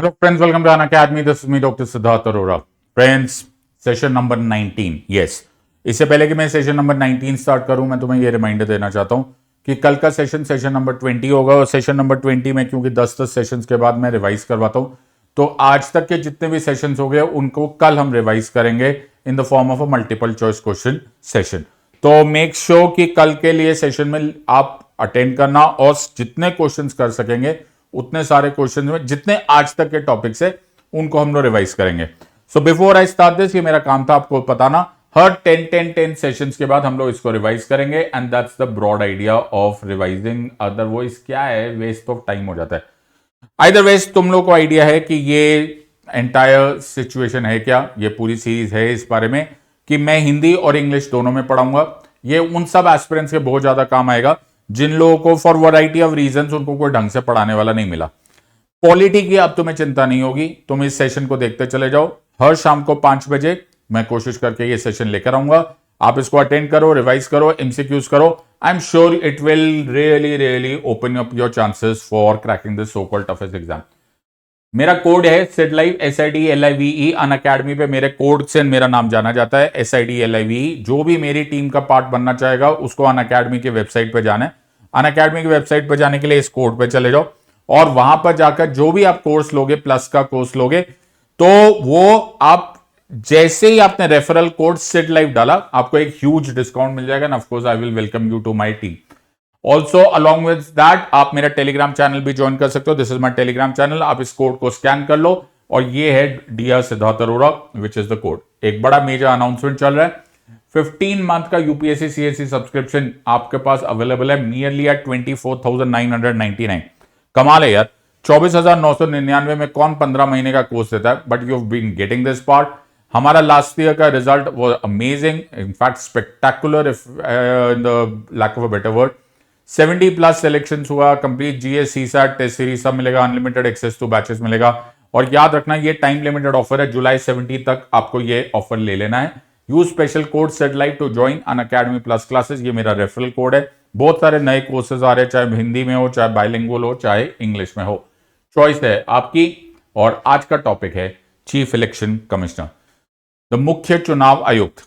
Hello friends, welcome to An Academy. This is me, Dr. Siddharth Arora. Friends, session number 19. Yes, इससे पहले कि मैं session number 19 start करूं, मैं तुम्हें ये रिमाइंडर देना चाहता हूं कि कल का सेशन नंबर 20 होगा और सेशन नंबर 20 में क्योंकि 10-10 सेशंस के बाद मैं रिवाइज करवाता हूं, तो आज तक के जितने भी सेशंस हो गए उनको कल हम रिवाइज करेंगे in the form of a multiple choice question session. तो मेक श्योर कि कल के लिए सेशन में आप अटेंड करना और जितने क्वेश्चंस कर सकेंगे उतने सारे क्वेश्चन में जितने आज तक के टॉपिक्स है उनको हम लोग रिवाइज करेंगे. So before I start this, ये मेरा काम था आपको बताना, हर 10 सेशंस के बाद हम लोग इसको रिवाइज करेंगे and that's the broad idea of revising. Otherwise क्या है, वेस्ट ऑफ टाइम हो जाता है. आइदर वेज तुम लोग को आइडिया है कि ये एंटायर सिचुएशन है क्या, ये पूरी सीरीज है इस बारे में कि मैं हिंदी और इंग्लिश दोनों में पढ़ाऊंगा. ये उन सब एस्पिरेंट्स के बहुत ज्यादा काम आएगा जिन लोगों को फॉर वैरायटी ऑफ रीजंस उनको कोई ढंग से पढ़ाने वाला नहीं मिला. पॉलिटी की अब तुम्हें चिंता नहीं होगी, तुम इस सेशन को देखते चले जाओ. हर शाम को 5 बजे मैं कोशिश करके ये सेशन लेकर आऊंगा. आप इसको अटेंड करो, रिवाइज करो, एमसीक्यूज करो. I am sure it will really open up your chances for cracking this so called toughest exam. मेरा कोड है SIDLIVE SIDLIVE. अनअकैडमी पे मेरे कोड से मेरा नाम जाना जाता है SIDLIVE. जो भी मेरी टीम का पार्ट बनना चाहेगा उसको अनअकैडमी के वेबसाइट पे जाना है. अनअकैडमी की वेबसाइट पे जाने के लिए इस कोड पे चले जाओ और वहां पर जाकर जो भी आप कोर्स लोगे, प्लस का कोर्स लोगे, तो वो आप जैसे ही आपने रेफरल कोड SIDLIVE डाला आपको एक ह्यूज डिस्काउंट मिल जाएगा. Of course I will welcome you to my team. Also along with that आप मेरा टेलीग्राम चैनल भी ज्वाइन कर सकते हो. This is my Telegram channel. आप इस कोड को स्कैन कर लो और ये है dear Siddharth Arora which is the code. एक बड़ा मेजर अनाउंसमेंट चल रहा है. 15 मंथ का यूपीएससी सीएससी सब्सक्रिप्शन आपके पास अवेलेबल है नियरली एट 24,999. कमाल है यार. 24,999 में कौन 15 महीने का कोर्स देता है, but you have been getting this part. हमारा लास्ट ईयर का result was amazing, in fact spectacular if in the lack of a better word. 70+ selection हुआ. Complete GS CSAT test series सब मिलेगा. अनलिमिटेड एक्सेस टू बैचेस मिलेगा. और याद रखना ये टाइम लिमिटेड ऑफर है. जुलाई 17 तक आपको ये ऑफर ले लेना है. Use special code SIDLIVE to join Unacademy plus classes. ये मेरा रेफरल कोड है. बहुत सारे नए कोर्सेज आ रहे हैं, चाहे हिंदी में हो, चाहे बाइलिंगुअल हो, चाहे इंग्लिश में हो. चॉइस है आपकी. और आज का टॉपिक है चीफ इलेक्शन कमिश्नर, द मुख्य चुनाव आयुक्त.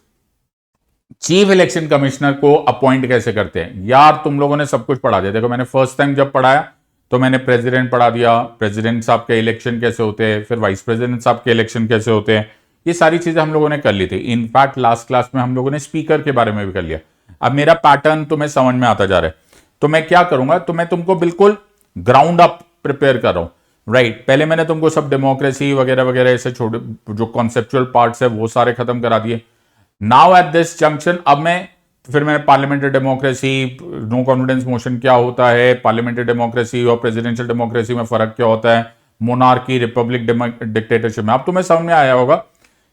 चीफ इलेक्शन कमिश्नर को अपॉइंट कैसे करते हैं यार. तुम लोगों ने सब कुछ पढ़ा दिया. देखो मैंने फर्स्ट टाइम जब पढ़ाया तो मैंने प्रेसिडेंट पढ़ा दिया, प्रेसिडेंट साहब के इलेक्शन कैसे होते हैं, फिर वाइस प्रेसिडेंट साहब के इलेक्शन कैसे होते हैं. ये सारी चीजें हम लोगों ने कर ली थी. इनफैक्ट लास्ट क्लास में हम लोगों ने स्पीकर के बारे में भी कर लिया. अब मेरा पैटर्न तुम्हें समझ में आता जा रहा है. तो मैं क्या करूंगा, तो मैं तुमको बिल्कुल ग्राउंड अप प्रिपेयर कर रहा हूं. राइट, पहले मैंने तुमको सब डेमोक्रेसी वगैरह वगैरह ऐसे छोटे जो कॉन्सेप्चुअल पार्ट्स है वो सारे खत्म करा दिए. नाउ एट दिस जंक्शन अब फिर मैंने parliamentary democracy, no confidence motion क्या होता है, पार्लियामेंट्री डेमोक्रेसी और प्रेसिडेंशियल डेमोक्रेसी में फर्क क्या होता है, मोनार्की, रिपब्लिक, डिक्टेटरशिप में. अब तुम्हें समझ में आया होगा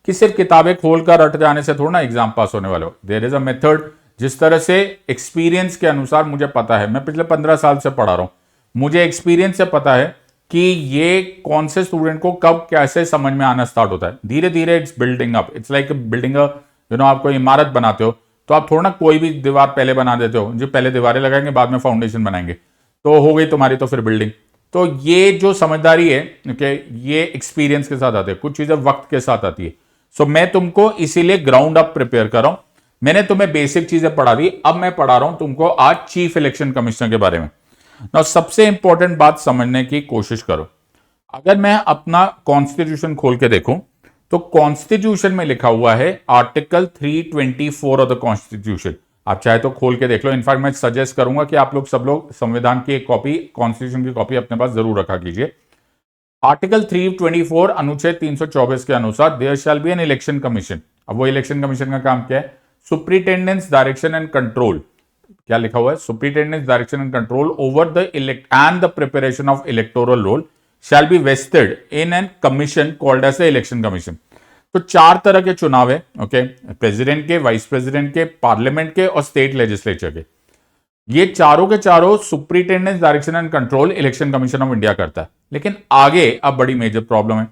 कि सिर्फ किताबें खोलकर रट जाने से थोड़ा ना एग्जाम पास होने वाले हो. There is a method. जिस तरह से एक्सपीरियंस के अनुसार मुझे पता है, मैं पिछले 15 साल से पढ़ा रहा हूं, मुझे एक्सपीरियंस से पता है कि ये कौन से स्टूडेंट को कब कैसे समझ में आना स्टार्ट होता है. धीरे धीरे it's building up. It's like building अ आप कोई इमारत बनाते हो तो आप थोड़ा ना कोई भी दीवार पहले बना देते हो. जो पहले दीवारें लगाएंगे बाद में फाउंडेशन बनाएंगे तो हो गई तुम्हारी तो फिर बिल्डिंग. तो ये जो समझदारी है ओके, ये एक्सपीरियंस के साथ आती है, कुछ चीजें वक्त के साथ आती है. सो मैं तुमको इसीलिए ग्राउंड अप प्रिपेयर कर रहा हूं. मैंने तुम्हें बेसिक चीजें पढ़ा दी, अब मैं पढ़ा रहा हूं तुमको आज चीफ इलेक्शन कमिश्नर के बारे में. ना सबसे इंपॉर्टेंट बात समझने की कोशिश करो. अगर मैं अपना कॉन्स्टिट्यूशन खोल के देखूं तो कॉन्स्टिट्यूशन में लिखा हुआ है आर्टिकल 324 ऑफ द कॉन्स्टिट्यूशन. आप चाहे तो खोल के देख लो. इनफैक्ट मैं सजेस्ट करूंगा कि आप लोग सब लोग संविधान की एक कॉपी, कॉन्स्टिट्यूशन की कॉपी अपने पास जरूर रखा कीजिए. आर्टिकल 324 अनुच्छेद 324 के अनुसार there shall be an election commission. अब वो इलेक्शन कमीशन का काम क्या है? Superintendence, direction and control. क्या लिखा हुआ है? Superintendence, direction and control over the and the preparation of electoral roll shall be vested in an commission called as the election commission. तो 4 तरह के चुनाव है ओके, प्रेसिडेंट के, वाइस प्रेसिडेंट के, पार्लियामेंट के और स्टेट लेजिस्लेचर के. ये चारों के चारों superintendence, direction and control election commission of India करता है. लेकिन आगे अब बड़ी मेजर प्रॉब्लम है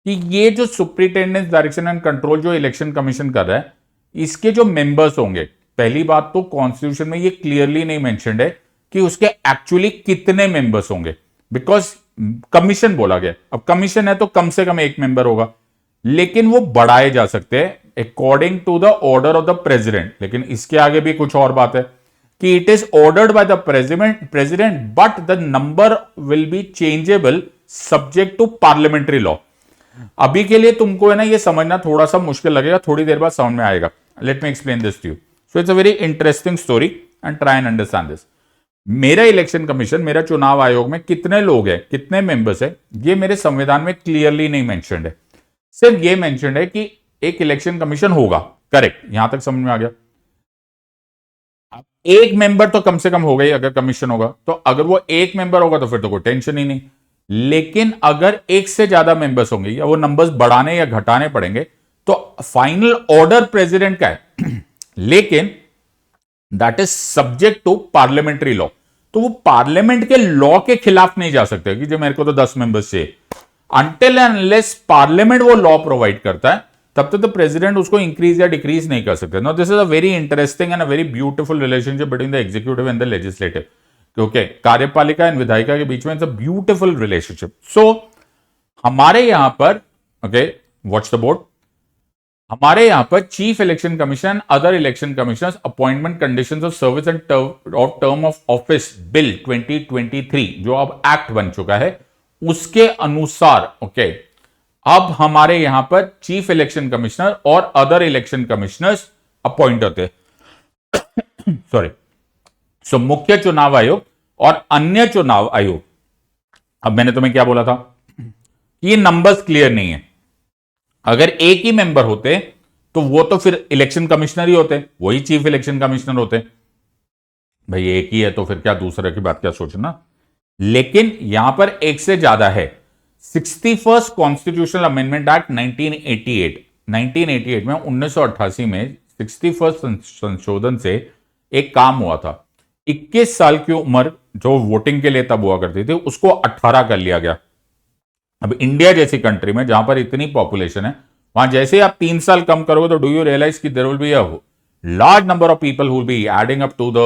कि ये जो सुप्रिटेंडेंस, डायरेक्शन एंड कंट्रोल जो इलेक्शन कमीशन कर रहा है, इसके जो मेंबर्स होंगे, पहली बात तो कॉन्स्टिट्यूशन में ये क्लियरली नहीं मेंशन्ड है कि उसके एक्चुअली कितने मेंबर्स होंगे. बिकॉज कमीशन बोला गया। अब कमीशन है तो कम से कम एक मेंबर होगा, लेकिन वो बढ़ाए जा सकते हैं according to the order of the president. लेकिन इसके आगे भी कुछ और बात है कि it is ordered by the president but the number will be changeable subject to parliamentary law. अभी के लिए तुमको है ना ये समझना थोड़ा सा मुश्किल लगेगा, थोड़ी देर बाद समझ में आएगा। Let me explain this to you. So it's a very interesting story and try and understand this. मेरा इलेक्शन कमीशन, मेरा चुनाव आयोग में कितने लोग हैं, कितने मेंबर्स हैं, ये मेरे संविधान में क्लियरली नहीं मेंशन्ड है। सिर्फ ये मेंशन्ड है कि एक इलेक्शन कमीशन होगा। करेक्ट, यहां तक समझ में आ गया। एक मेंबर तो कम से कम होगा ही अगर कमीशन होगा, तो अगर वो एक मेंबर होगा तो फिर तो कोई टेंशन ही नहीं। लेकिन अगर एक से ज्यादा मेंबर्स होंगे या वो नंबर्स बढ़ाने या घटाने पड़ेंगे तो फाइनल ऑर्डर प्रेसिडेंट का है, लेकिन that is subject to parliamentary law. तो वो पार्लियामेंट के लॉ के खिलाफ नहीं जा सकते कि जो मेरे को तो 10 मेंबर्स चाहिए। अनटिल एंड अनलेस पार्लियामेंट वो लॉ प्रोवाइड करता है तब तक तो प्रेसिडेंट उसको इंक्रीज या डिक्रीज नहीं कर सकते। No, this is a very interesting and a very beautiful relationship between the executive and the legislative. क्योंकि कार्यपालिका एंड विधायिका के बीच में it's a beautiful relationship. So हमारे यहां पर ओके, वॉच द बोर्ड, हमारे यहां पर chief election commission, other election commissioners, appointment conditions of service and term of office bill 2023 जो अब एक्ट बन चुका है, उसके अनुसार ओके अब हमारे यहां पर चीफ इलेक्शन कमिश्नर और अदर इलेक्शन कमिश्नर्स अपॉइंट होते हैं। सॉरी, सो मुख्य चुनाव आयोग और अन्य चुनाव आयोग। अब मैंने तुम्हें क्या बोला था, ये नंबर्स क्लियर नहीं है। अगर एक ही मेंबर होते तो वो तो फिर इलेक्शन कमिश्नर ही होते, वही चीफ इलेक्शन कमिश्नर होते। भाई एक ही है तो फिर क्या दूसरे की बात क्या सोचना। लेकिन यहां पर एक से ज्यादा है। 61st कॉन्स्टिट्यूशनल अमेंडमेंट एक्ट 1988 में 1988 में 61st संशोधन से एक काम हुआ था। 21 साल की उम्र जो वोटिंग के लिए तब हुआ करती थी उसको 18 कर लिया गया। अब इंडिया जैसी कंट्री में जहां पर इतनी पॉपुलेशन है, वहां जैसे ही आप 3 साल कम करोगे तो डू यू रियलाइज कि there will be a large number of people who will be adding up to the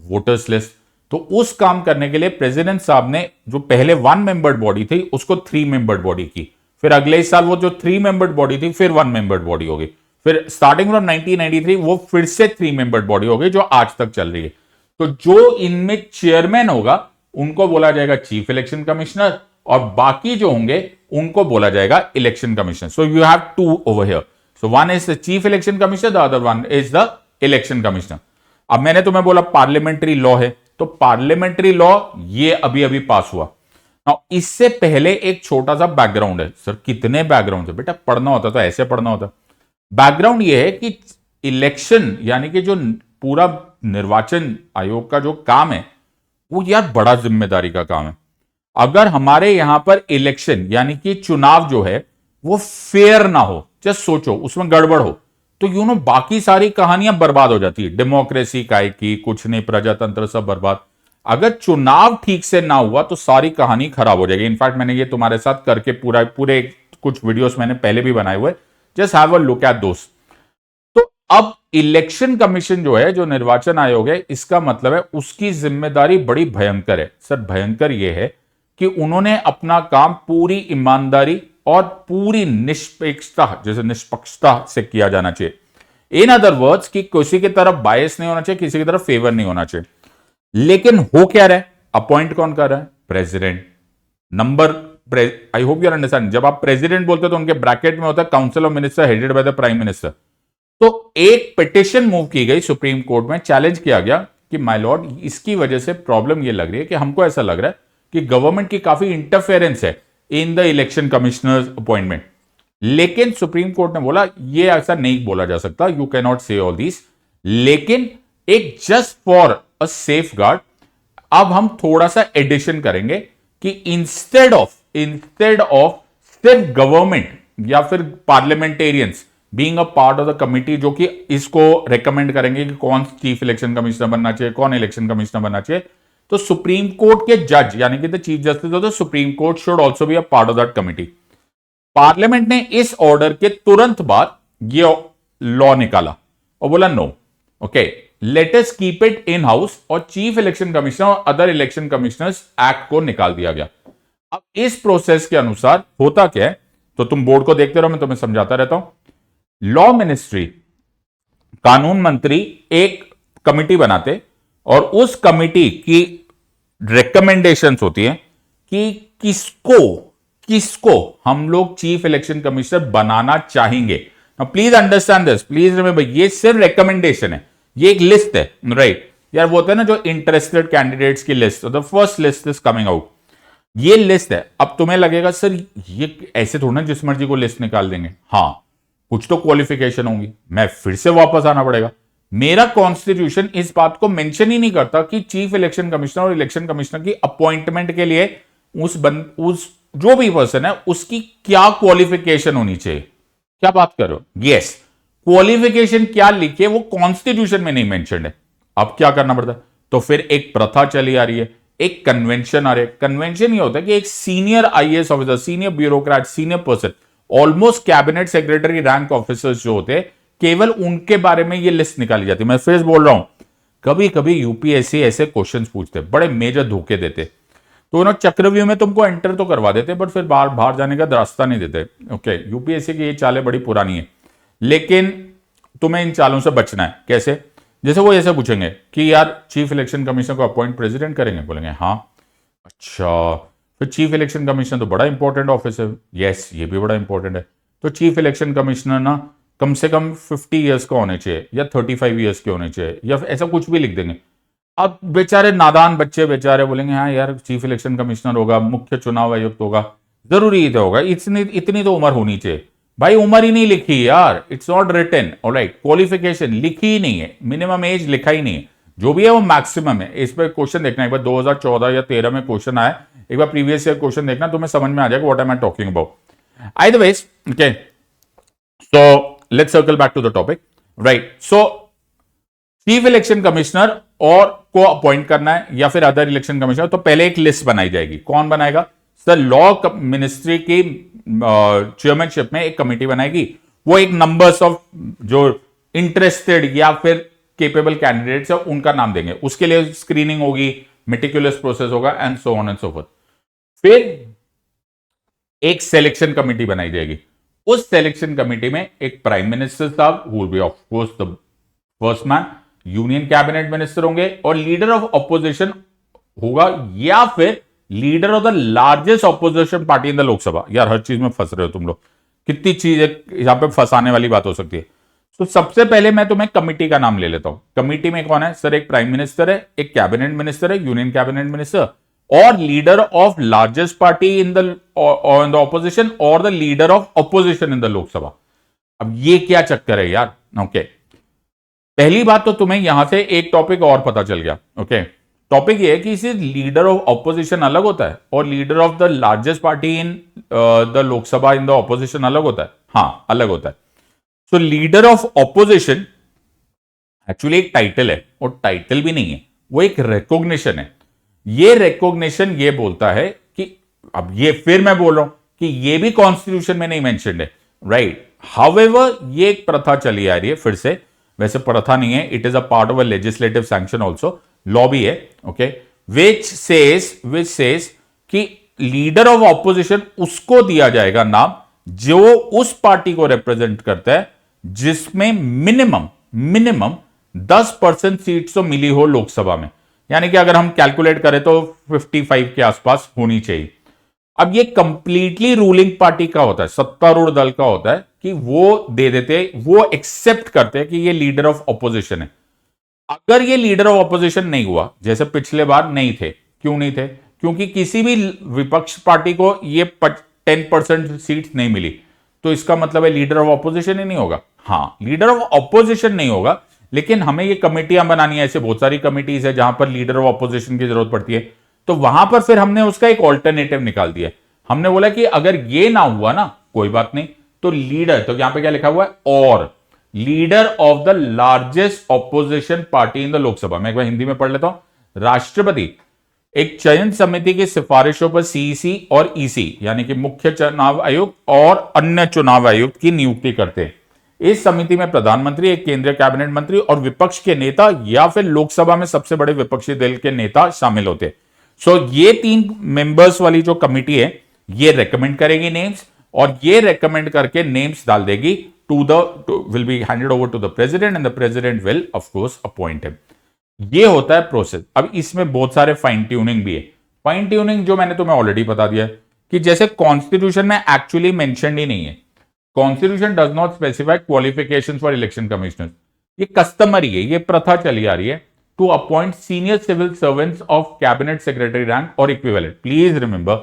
voters list. तो उस काम करने के लिए प्रेसिडेंट साहब ने जो पहले 1 मेंबर्ड बॉडी थी उसको 3 मेंबर्ड बॉडी की, फिर अगले साल वो जो 3 मेंबर्ड बॉडी थी फिर 1 मेंबर्ड बॉडी होगी, फिर स्टार्टिंग फ्रॉम 1993 वो फिर से 3 मेंबर्ड बॉडी होगी जो आज तक चल रही है। तो जो इनमें चेयरमैन होगा उनको बोला जाएगा चीफ इलेक्शन कमिश्नर और बाकी जो होंगे उनको बोला जाएगा election commissioner. So you have 2 over here. So one is the chief election commissioner, the other one is the election commissioner. अब मैंने तुम्हें बोला पार्लियामेंट्री लॉ है, तो पार्लियामेंट्री लॉ ये अभी अभी पास हुआ। नाउ इससे पहले एक छोटा सा बैकग्राउंड है। सर कितने बैकग्राउंड है बेटा, पढ़ना होता तो ऐसे पढ़ना होता। बैकग्राउंड ये है कि इलेक्शन यानी कि जो पूरा निर्वाचन आयोग का जो काम है वो यार बड़ा जिम्मेदारी का काम है। अगर हमारे यहां पर इलेक्शन यानी कि चुनाव जो है वो फेयर ना हो, जस्ट सोचो उसमें गड़बड़ हो, तो यू नो बाकी सारी कहानियां बर्बाद हो जाती है। डेमोक्रेसी काय की कुछ नहीं, प्रजातंत्र सब बर्बाद। अगर चुनाव ठीक से ना हुआ तो सारी कहानी खराब हो जाएगी। इनफैक्ट मैंने ये तुम्हारे साथ करके पूरे कुछ वीडियोस मैंने पहले भी बनाए हुए, just have a look at those. तो अब इलेक्शन कमीशन जो है, जो निर्वाचन आयोग है, इसका मतलब है उसकी जिम्मेदारी बड़ी भयंकर है। सर भयंकर यह है कि उन्होंने अपना काम पूरी ईमानदारी और पूरी निष्पक्षता, जैसे निष्पक्षता से किया जाना चाहिए। इन अदर वर्ड्स कि किसी की तरफ बायस नहीं होना चाहिए, किसी की तरफ फेवर नहीं होना चाहिए। लेकिन हो क्या रहा है, अपॉइंट कौन कर रहा है, president. Number I hope you understand, जब आप प्रेसिडेंट बोलते हो तो उनके ब्रैकेट में होता है council of minister headed by the prime minister. तो एक पिटिशन मूव की गई सुप्रीम कोर्ट में, चैलेंज किया गया कि माय लॉर्ड इसकी वजह से प्रॉब्लम ये लग रही है कि हमको ऐसा लग रहा है कि गवर्नमेंट की काफी इंटरफेरेंस है in the election commissioners appointment. लेकिन सुप्रीम कोर्ट ने बोला ये ऐसा नहीं बोला जा सकता, यू कैन नॉट से ऑल दिस। लेकिन एक just for a safe guard अब हम थोड़ा सा एडिशन करेंगे कि इंस्टेड ऑफ सिर्फ गवर्नमेंट या फिर parliamentarians being a part of the committee जो कि इसको रेकमेंड करेंगे कि कौन चीफ इलेक्शन कमिश्नर बनना चाहिए, कौन इलेक्शन कमिश्नर बनना चाहिए, तो सुप्रीम कोर्ट के जज यानी कि the chief justice of the supreme court should also be a part of that committee. Parliament ने इस ऑर्डर के तुरंत बाद ये लॉ निकाला और बोला no, okay let us keep it in house, और चीफ इलेक्शन कमिश्नर और अदर इलेक्शन कमिश्नर्स एक्ट को निकाल दिया गया। अब इस प्रोसेस के अनुसार होता क्या है, तो तुम बोर्ड को देखते रहो, मैं तुम्हें समझाता रहता हूं। लॉ मिनिस्ट्री, कानून मंत्री एक कमिटी बनाते और उस कमिटी की रिकमेंडेशंस होती है कि किसको किसको हम लोग चीफ इलेक्शन कमिश्नर बनाना चाहेंगे। Please understand this, please remember, ये सिर्फ रिकमेंडेशन है, ये एक लिस्ट है, राइट यार। वो होता है ना जो इंटरेस्टेड कैंडिडेट्स की list, the first list is coming out, ये लिस्ट है। अब तुम्हें लगेगा सर ये ऐसे थोड़ा ना जिस मर्जी को लिस्ट निकाल देंगे, हाँ कुछ तो क्वालिफिकेशन होंगी, मैं फिर से वापस आना पड़ेगा। मेरा कॉन्स्टिट्यूशन इस बात को मेंशन ही नहीं करता कि चीफ इलेक्शन कमिश्नर और इलेक्शन कमिश्नर की अपॉइंटमेंट के लिए उस जो भी पर्सन है उसकी क्या क्वालिफिकेशन होनी चाहिए। क्या बात कर रहे हो? यस, क्वालिफिकेशन क्या लिखे वो कॉन्स्टिट्यूशन में नहीं मेंशन है। अब क्या करना पड़ता है, तो फिर एक प्रथा चली आ रही है, एक कन्वेंशन आ रहा है। कन्वेंशन ये होता है कि एक senior IAS officer, senior bureaucrat, senior person, almost cabinet secretary rank officers जो होते हैं, केवल उनके बारे में ये लिस्ट निकाली जाती है। मैं फिर बोल रहा हूं, कभी कभी यूपीएससी ऐसे क्वेश्चंस पूछते, बड़े मेजर धोखे देते, तो ना चक्रव्यूह में तुमको एंटर तो करवा देते बट फिर बाहर जाने का रास्ता नहीं देते। ओके, यूपीएससी की ये चालें बड़ी पुरानी है, लेकिन तुम्हें इन चालों से बचना है। कैसे? जैसे वो ऐसे पूछेंगे कि यार चीफ इलेक्शन कमिश्नर को अपॉइंट प्रेसिडेंट करेंगे, बोलेंगे हाँ, अच्छा फिर चीफ इलेक्शन कमिश्नर तो बड़ा इंपॉर्टेंट ऑफिस है, यस ये भी बड़ा इंपॉर्टेंट है, तो चीफ इलेक्शन कमिश्नर ना कम से कम 50 ईयर्स का होने चाहिए या 35 ईयर्स के होने चाहिए, या ऐसा कुछ भी लिख देंगे। अब बेचारे नादान बच्चे बेचारे बोलेंगे हाँ यार चीफ इलेक्शन कमिश्नर होगा, मुख्य चुनाव आयुक्त होगा, जरूरी तो होगा, इतनी तो उम्र होनी चाहिए। भाई उम्र ही नहीं लिखी यार, it's not written, alright, qualification लिखी ही नहीं है, मिनिमम एज लिखा ही नहीं है, जो भी है वो मैक्सिमम है। इस पर क्वेश्चन देखना, एक बार 2014 या 13 में क्वेश्चन आया, एक बार प्रीवियस ईयर क्वेश्चन देखना, तुम्हें समझ में आ जाएगा what am I talking about. Either ways, okay, so let's circle back to the topic, right. So chief election commissioner और को अपॉइंट करना है या फिर अदर इलेक्शन कमिश्नर, तो पहले एक लिस्ट बनाई जाएगी। कौन बनाएगा? सर लॉ मिनिस्ट्री की चेयरमैनशिप में एक कमेटी बनाएगी, वो एक नंबर्स ऑफ जो इंटरेस्टेड या फिर केपेबल कैंडिडेट्स है उनका नाम देंगे, उसके लिए स्क्रीनिंग होगी, मेटिकुलस प्रोसेस होगा and so on and so fourth. फिर एक सिलेक्शन कमेटी बनाई जाएगी, उस सिलेक्शन कमेटी में एक प्राइम मिनिस्टर साहब who will B of course the first man, union cabinet minister होंगे और लीडर ऑफ ऑपोजिशन होगा, या फिर leader of the largest opposition party in the Lok Sabha. यार हर चीज में फंस रहे हो तुम लोग, कितनी चीज यहां पे फंसाने वाली बात हो सकती है। तो सबसे पहले मैं तुम्हें कमिटी का नाम ले लेता हूं। कमिटी में कौन है? सर एक प्राइम मिनिस्टर है, एक कैबिनेट मिनिस्टर है, यूनियन कैबिनेट मिनिस्टर, और leader of largest party in the opposition और the leader of opposition in the Lok Sabha. अब ये क्या चक्कर है यार? ओके, पहली बात तो तुम्हें यहां से एक टॉपिक और पता चल गया। ओके, टॉपिक ये है कि इसे लीडर ऑफ ऑपोजिशन अलग होता है और leader of the largest party in the Lok Sabha in the opposition अलग होता है। हाँ, अलग होता है। सो लीडर ऑफ ऑपोजिशन एक्चुअली एक टाइटल है, और टाइटल भी नहीं है, वो एक रिकॉग्निशन है। ये रिकॉग्निशन ये बोलता है कि, अब ये फिर मैं बोल रहा हूं कि ये भी कॉन्स्टिट्यूशन में नहीं मेंशन्ड है, राइट। हाउएवर ये एक प्रथा चली आ रही है फिर से, वैसे प्रथा नहीं है, it is a part of a legislative sanction also, law भी है, ओके, विच सेज कि लीडर ऑफ ऑपोजिशन उसको दिया जाएगा नाम जो उस पार्टी को रिप्रेजेंट करता है जिसमें मिनिमम 10% सीट्स तो मिली हो लोकसभा में, यानी कि अगर हम कैलकुलेट करें तो 55 के आसपास होनी चाहिए। अब ये कंप्लीटली रूलिंग पार्टी का होता है, सत्तारूढ़ दल का होता है कि वो दे देते, वो एक्सेप्ट करते हैं कि ये लीडर ऑफ ऑपोजिशन है। अगर ये लीडर ऑफ ऑपोजिशन नहीं हुआ, जैसे पिछले बार नहीं थे, क्यों नहीं थे? क्योंकि किसी भी विपक्ष पार्टी को ये 10% सीट्स नहीं मिली, तो इसका मतलब है लीडर ऑफ ऑपोजिशन ही नहीं होगा। हाँ, लीडर ऑफ ऑपोजिशन नहीं होगा, लेकिन हमें ये कमेटियां बनानी है, ऐसे बहुत सारी कमिटीज है जहां पर लीडर ऑफ ऑपोजिशन की जरूरत पड़ती है, तो वहां पर फिर हमने उसका एक ऑल्टरनेटिव निकाल दिया। हमने बोला कि अगर ये ना हुआ ना, कोई बात नहीं, तो लीडर, तो यहां पे क्या लिखा हुआ है? और leader of the largest opposition party in the Lok Sabha. मैं एक बार हिंदी में पढ़ लेता हूं। राष्ट्रपति एक चयन समिति की सिफारिशों पर सीईसी और ईसी यानी कि मुख्य चुनाव आयुक्त और अन्य चुनाव आयुक्त की नियुक्ति करते हैं। इस समिति में प्रधानमंत्री, एक केंद्रीय कैबिनेट मंत्री और विपक्ष के नेता या फिर लोकसभा में सबसे बड़े विपक्षी दल के नेता शामिल होते हैं। सो ये 3 मेंबर्स वाली जो कमिटी है ये रेकमेंड करेगी नेम्स, और ये रेकमेंड करके नेम्स डाल देगी will be handed over to the president and the president will of course appoint him. ये होता है प्रोसेस। अब इसमें बहुत सारे फाइन ट्यूनिंग भी है। फाइन ट्यूनिंग जो मैंने तुम्हें ऑलरेडी बता दिया है कि जैसे कॉन्स्टिट्यूशन में एक्चुअली मेंशन ही नहीं है, constitution does not specify qualifications for election commissioner. ये कस्टमरी है, ये प्रथा चली आ रही है to appoint senior civil servants of cabinet secretary rank और इक्विवेलेंट। प्लीज रिमेंबर,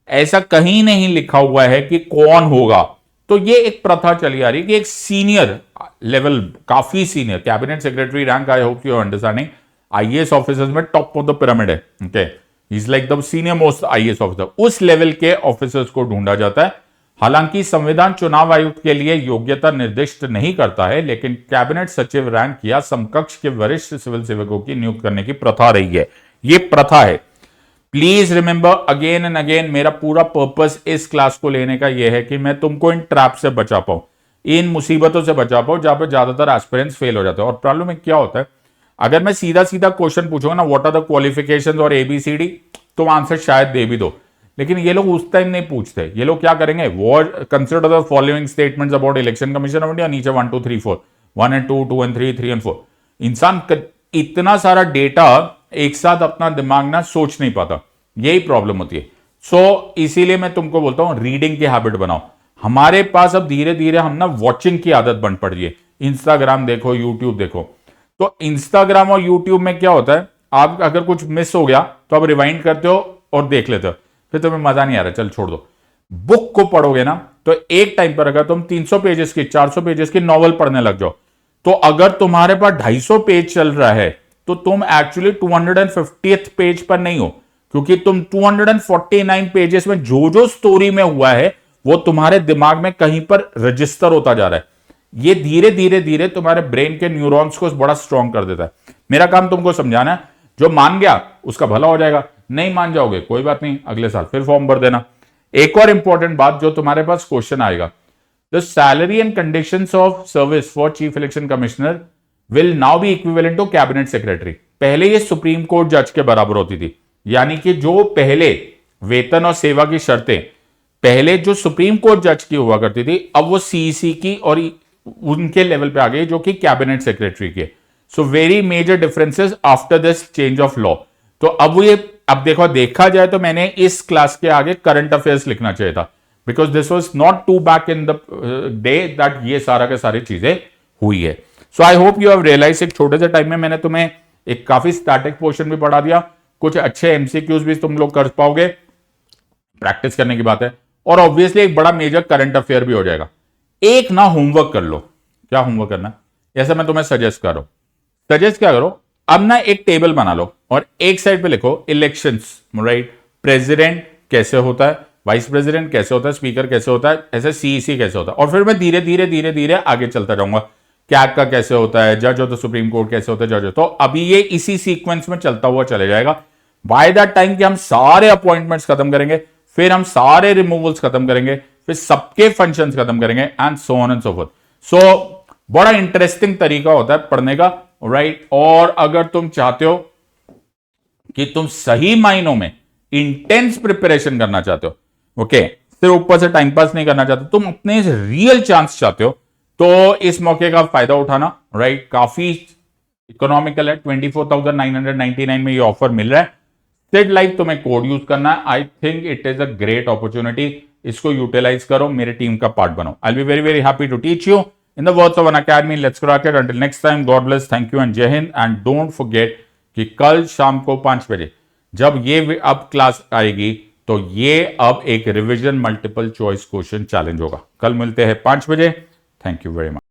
ऐसा कहीं नहीं लिखा हुआ है कि कौन होगा। तो ये एक प्रथा चली आ रही है कि एक सीनियर लेवल, काफी senior cabinet secretary rank, I hope you understanding, IAS officers में टॉप ऑफ द पिरामिड है, okay, is like the senior most IAS officer, उस लेवल के ऑफिसर्स को ढूंढा जाता है। हालांकि संविधान चुनाव आयुक्त के लिए योग्यता निर्दिष्ट नहीं करता है, लेकिन कैबिनेट सचिव रैंक या समकक्ष के वरिष्ठ सिविल सेवकों की नियुक्त करने की प्रथा रही है। ये प्रथा है। Please remember again and again, मेरा पूरा पर्पस इस क्लास को लेने का यह है कि मैं तुमको इन ट्रैप से बचा पाऊं, इन मुसीबतों से बचा पाऊं जहां पर ज्यादातर एस्पिरेंट्स फेल हो जाते हैं। और प्रॉब्लम में क्या होता है, अगर मैं सीधा सीधा क्वेश्चन पूछूंगा ना, व्हाट आर द क्वालिफिकेशंस और एबीसीडी, तो आंसर शायद दे भी दो, लेकिन ये लोग उस टाइम नहीं पूछते। ये लोग क्या करेंगे, what consider the following statements about election commission of India, नीचे 1 2 3 4, 1 and 2, 2 and 3, 3 and 4। इंसान इतना सारा डेटा एक साथ अपना दिमाग ना सोच नहीं पाता, यही प्रॉब्लम होती है। सो इसीलिए मैं तुमको बोलता हूं रीडिंग की हैबिट बनाओ। हमारे पास अब धीरे धीरे हम ना वॉचिंग की आदत बन पड़ रही है। इंस्टाग्राम देखो, यूट्यूब देखो। तो इंस्टाग्राम और यूट्यूब में क्या होता है, आप अगर कुछ मिस हो गया तो आप रिवाइंड करते हो और देख लेते हो, फिर तुम्हें मजा नहीं आ रहा, चल छोड़ दो। बुक को पढ़ोगे ना तो एक टाइम पर अगर तुम 300 पेजेस की, 400 पेजेस की नॉवल पढ़ने लग जाओ, तो अगर तुम्हारे पास 250 पेज चल रहा है तो तुम एक्चुअली 250th पेज पर नहीं हो, क्योंकि तुम 249 पेजेस में जो जो स्टोरी में हुआ है वो तुम्हारे दिमाग में कहीं पर रजिस्टर होता जा रहा है। ये धीरे धीरे धीरे तुम्हारे ब्रेन के न्यूरॉन्स को बड़ा स्ट्रॉन्ग कर देता है। मेरा काम तुमको समझाना है, जो मान गया उसका भला हो जाएगा, नहीं मान जाओगे कोई बात नहीं, अगले साल फिर फॉर्म भर देना। एक और इंपॉर्टेंट बात, जो तुम्हारे पास क्वेश्चन आएगा, the salary and conditions of service for chief election commissioner will now be equivalent to cabinet secretary. पहले ये सुप्रीम कोर्ट जज के बराबर होती थी, यानी कि जो पहले वेतन और सेवा की शर्तें पहले जो सुप्रीम कोर्ट जज की हुआ करती थी, अब वो सीईसी की और उनके लेवल पे आ गई, जो कि कैबिनेट सेक्रेटरी के। So very major differences after this change of law. तो अब देखो, देखा जाए तो मैंने इस क्लास के आगे करंट अफेयर्स लिखना चाहिए था, because this was not to back in the day that ये सारा के सारी चीजें हुई है। So I hope you have realise, एक छोटे से टाइम में मैंने तुम्हें एक काफी स्टैटिक पोर्शन भी पढ़ा दिया, कुछ अच्छे एमसीक्यूज भी तुम लोग कर पाओगे, प्रैक्टिस करने की बात है, और ऑब्वियसली एक बड़ा मेजर करंट अफेयर भी हो जाएगा। एक ना होमवर्क कर लो। क्या होमवर्क करना, जैसे मैं तुम्हें सजेस्ट कर रहा हूं, सजेस्ट क्या करो, अब ना एक टेबल बना लो और एक साइड पे लिखो इलेक्शंस, राइट, प्रेसिडेंट कैसे होता है, वाइस प्रेसिडेंट कैसे होता है, स्पीकर कैसे होता है, ऐसे सीईसी कैसे होता है, और फिर मैं धीरे धीरे धीरे धीरे आगे चलता जाऊंगा, कैग का कैसे होता है, जज ऑफ द सुप्रीम कोर्ट कैसे होता है, जज। तो अभी ये इसी सीक्वेंस में चलता हुआ चले जाएगा। बाय दैट टाइम कि हम सारे अपॉइंटमेंट्स खत्म करेंगे, फिर हम सारे रिमूवल्स खत्म करेंगे, फिर सबके फंक्शंस खत्म करेंगे, and so on and so forth. So बड़ा इंटरेस्टिंग तरीका होता है पढ़ने का, राइट। और अगर तुम चाहते हो कि तुम सही मायनों में इंटेंस प्रिपरेशन करना चाहते हो, ओके, सिर्फ ऊपर से टाइम पास नहीं करना चाहते, तुम अपने रियल चांस चाहते हो, तो इस मौके का फायदा उठाना, राइट। काफी इकोनॉमिकल है, 24,999 में ये ऑफर मिल रहा है। सिड लाइफ तुम्हें कोड यूज करना है। I think it is a great opportunity, इसको यूटिलाइज करो, मेरे टीम का पार्ट बनो। I will be very very happy to teach you in the words of an academy. Let's crack it. Until next time, God bless, thank you and Jai Hind. And don't forget कि कल शाम को 5 बजे जब ये अब class आएगी, तो ये अब एक revision multiple choice question challenge होगा। कल मिलते हैं 5 बजे। Thank you very much.